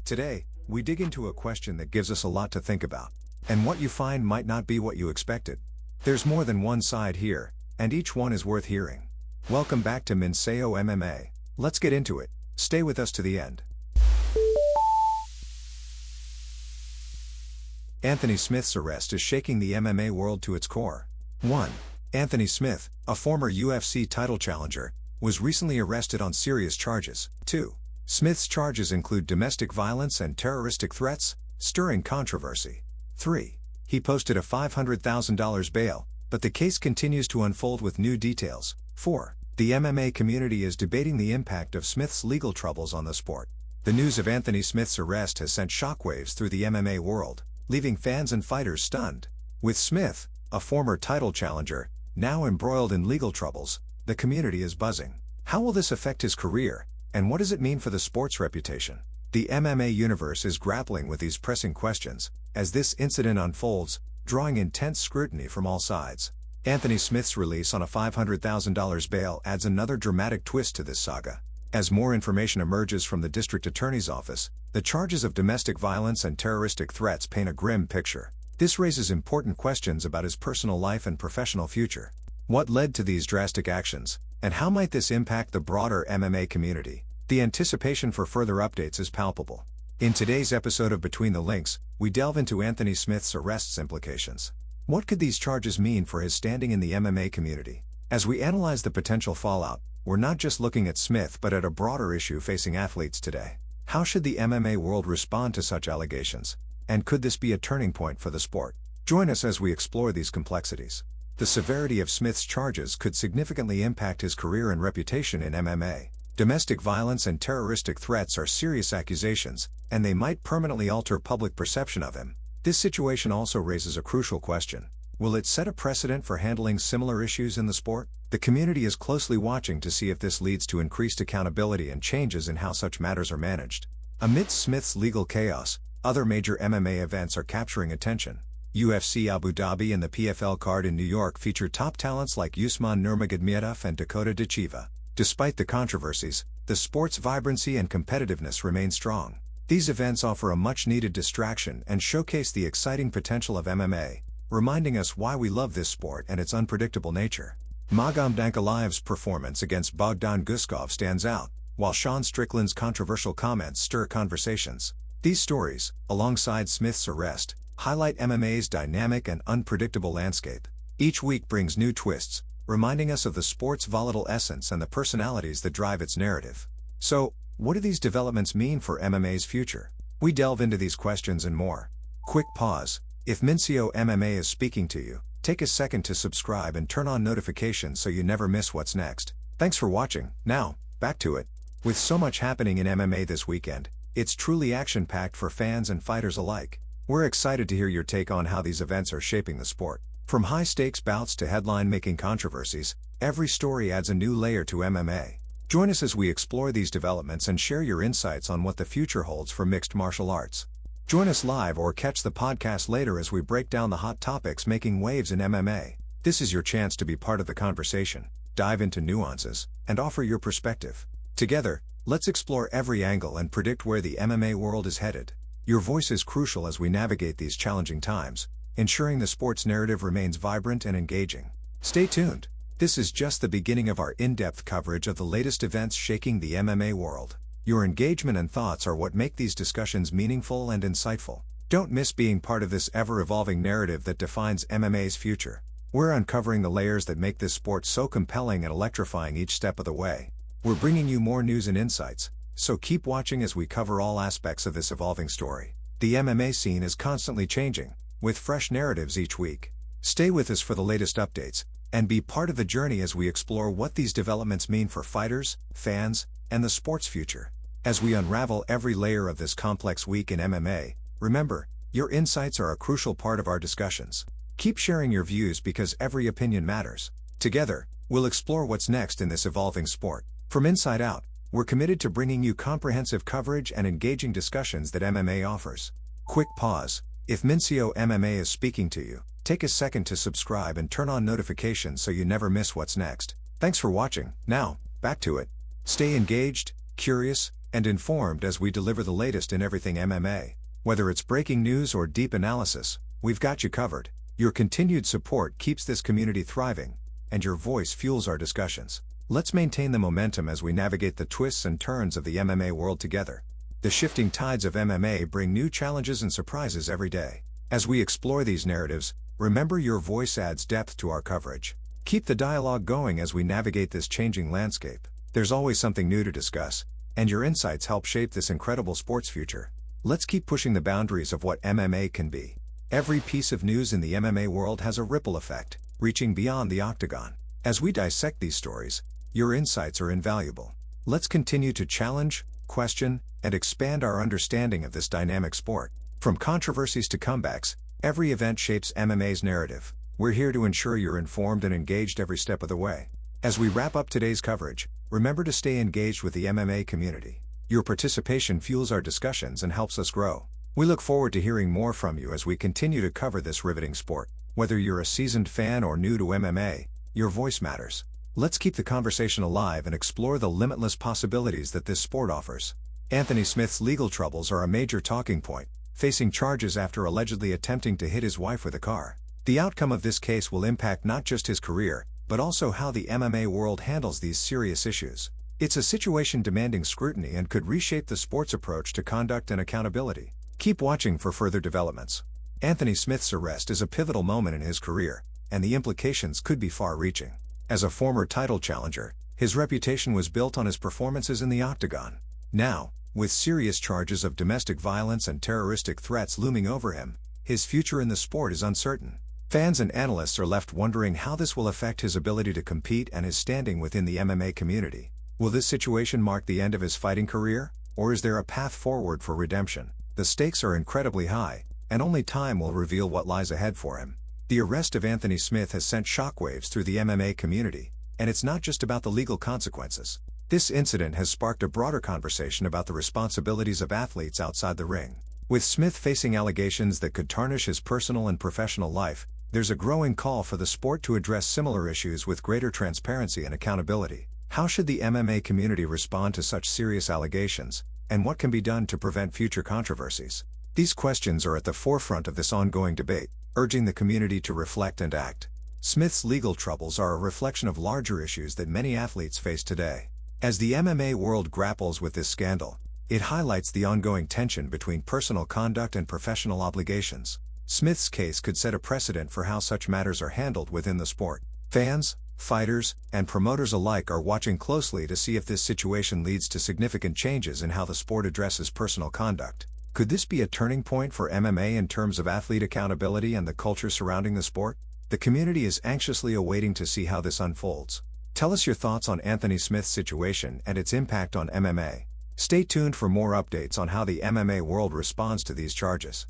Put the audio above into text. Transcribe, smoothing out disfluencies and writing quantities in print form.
Today, we dig into a question that gives us a lot to think about. And what you find might not be what you expected. There's more than one side here, and each one is worth hearing. Welcome back to Minseo MMA. Let's get into it. Stay with us to the end. Anthony Smith's arrest is shaking the MMA world to its core. 1. Anthony Smith, a former UFC title challenger, was recently arrested on serious charges. 2. Smith's charges include domestic violence and terroristic threats, stirring controversy. 3. He posted a $500,000 bail, but the case continues to unfold with new details. 4. The MMA community is debating the impact of Smith's legal troubles on the sport. The news of Anthony Smith's arrest has sent shockwaves through the MMA world, leaving fans and fighters stunned. With Smith, a former title challenger, now embroiled in legal troubles, the community is buzzing. How will this affect his career, and what does it mean for the sport's reputation? The MMA universe is grappling with these pressing questions, as this incident unfolds, drawing intense scrutiny from all sides. Anthony Smith's release on a $500,000 bail adds another dramatic twist to this saga. As more information emerges from the district attorney's office, the charges of domestic violence and terroristic threats paint a grim picture. This raises important questions about his personal life and professional future. What led to these drastic actions, and how might this impact the broader MMA community? The anticipation for further updates is palpable. In today's episode of Between the Links, we delve into Anthony Smith's arrest's implications. What could these charges mean for his standing in the MMA community? As we analyze the potential fallout, we're not just looking at Smith but at a broader issue facing athletes today. How should the MMA world respond to such allegations? And could this be a turning point for the sport? Join us as we explore these complexities. The severity of Smith's charges could significantly impact his career and reputation in MMA. Domestic violence and terroristic threats are serious accusations, and they might permanently alter public perception of him. This situation also raises a crucial question. Will it set a precedent for handling similar issues in the sport? The community is closely watching to see if this leads to increased accountability and changes in how such matters are managed. Amidst Smith's legal chaos, other major MMA events are capturing attention. UFC Abu Dhabi and the PFL card in New York feature top talents like Usman Nurmagomedov and Dakota Dichiva. Despite the controversies, the sport's vibrancy and competitiveness remain strong. These events offer a much-needed distraction and showcase the exciting potential of MMA, reminding us why we love this sport and its unpredictable nature. Magomedov Ankalaev's performance against Bogdan Guskov stands out, while Sean Strickland's controversial comments stir conversations. These stories, alongside Smith's arrest, highlight MMA's dynamic and unpredictable landscape. Each week brings new twists, reminding us of the sport's volatile essence and the personalities that drive its narrative. So, what do these developments mean for MMA's future? We delve into these questions and more. Quick pause. If Minseo MMA is speaking to you, take a second to subscribe and turn on notifications so you never miss what's next. Thanks for watching. Now, back to it. With so much happening in MMA this weekend, it's truly action-packed for fans and fighters alike. We're excited to hear your take on how these events are shaping the sport. From high-stakes bouts to headline-making controversies, every story adds a new layer to MMA. Join us as we explore these developments and share your insights on what the future holds for mixed martial arts. Join us live or catch the podcast later as we break down the hot topics making waves in MMA. This is your chance to be part of the conversation, dive into nuances, and offer your perspective. Together, let's explore every angle and predict where the MMA world is headed. Your voice is crucial as we navigate these challenging times, ensuring the sport's narrative remains vibrant and engaging. Stay tuned. This is just the beginning of our in-depth coverage of the latest events shaking the MMA world. Your engagement and thoughts are what make these discussions meaningful and insightful. Don't miss being part of this ever-evolving narrative that defines MMA's future. We're uncovering the layers that make this sport so compelling and electrifying each step of the way. We're bringing you more news and insights, so keep watching as we cover all aspects of this evolving story. The MMA scene is constantly changing, with fresh narratives each week. Stay with us for the latest updates, and be part of the journey as we explore what these developments mean for fighters, fans, and the sport's future. As we unravel every layer of this complex week in MMA, remember, your insights are a crucial part of our discussions. Keep sharing your views because every opinion matters. Together, we'll explore what's next in this evolving sport. From inside out, we're committed to bringing you comprehensive coverage and engaging discussions that MMA offers. Quick pause. If Minseo MMA is speaking to you, take a second to subscribe and turn on notifications so you never miss what's next. Thanks for watching. Now, back to it. Stay engaged, curious, and informed as we deliver the latest in everything MMA. Whether it's breaking news or deep analysis, we've got you covered. Your continued support keeps this community thriving, and your voice fuels our discussions. Let's maintain the momentum as we navigate the twists and turns of the MMA world together. The shifting tides of MMA bring new challenges and surprises every day. As we explore these narratives, remember your voice adds depth to our coverage. Keep the dialogue going as we navigate this changing landscape. There's always something new to discuss, and your insights help shape this incredible sports future. Let's keep pushing the boundaries of what MMA can be. Every piece of news in the MMA world has a ripple effect, reaching beyond the octagon. As we dissect these stories, your insights are invaluable. Let's continue to challenge, question, and expand our understanding of this dynamic sport. From controversies to comebacks, every event shapes MMA's narrative. We're here to ensure you're informed and engaged every step of the way. As we wrap up today's coverage, remember to stay engaged with the MMA community. Your participation fuels our discussions and helps us grow. We look forward to hearing more from you as we continue to cover this riveting sport. Whether you're a seasoned fan or new to MMA, your voice matters. Let's keep the conversation alive and explore the limitless possibilities that this sport offers. Anthony Smith's legal troubles are a major talking point, facing charges after allegedly attempting to hit his wife with a car. The outcome of this case will impact not just his career, but also how the MMA world handles these serious issues. It's a situation demanding scrutiny and could reshape the sport's approach to conduct and accountability. Keep watching for further developments. Anthony Smith's arrest is a pivotal moment in his career, and the implications could be far-reaching. As a former title challenger, his reputation was built on his performances in the octagon. Now, with serious charges of domestic violence and terroristic threats looming over him, his future in the sport is uncertain. Fans and analysts are left wondering how this will affect his ability to compete and his standing within the MMA community. Will this situation mark the end of his fighting career, or is there a path forward for redemption? The stakes are incredibly high, and only time will reveal what lies ahead for him. The arrest of Anthony Smith has sent shockwaves through the MMA community, and it's not just about the legal consequences. This incident has sparked a broader conversation about the responsibilities of athletes outside the ring. With Smith facing allegations that could tarnish his personal and professional life, there's a growing call for the sport to address similar issues with greater transparency and accountability. How should the MMA community respond to such serious allegations, and what can be done to prevent future controversies? These questions are at the forefront of this ongoing debate, urging the community to reflect and act. Smith's legal troubles are a reflection of larger issues that many athletes face today. As the MMA world grapples with this scandal, it highlights the ongoing tension between personal conduct and professional obligations. Smith's case could set a precedent for how such matters are handled within the sport. Fans, fighters, and promoters alike are watching closely to see if this situation leads to significant changes in how the sport addresses personal conduct. Could this be a turning point for MMA in terms of athlete accountability and the culture surrounding the sport? The community is anxiously awaiting to see how this unfolds. Tell us your thoughts on Anthony Smith's situation and its impact on MMA. Stay tuned for more updates on how the MMA world responds to these charges.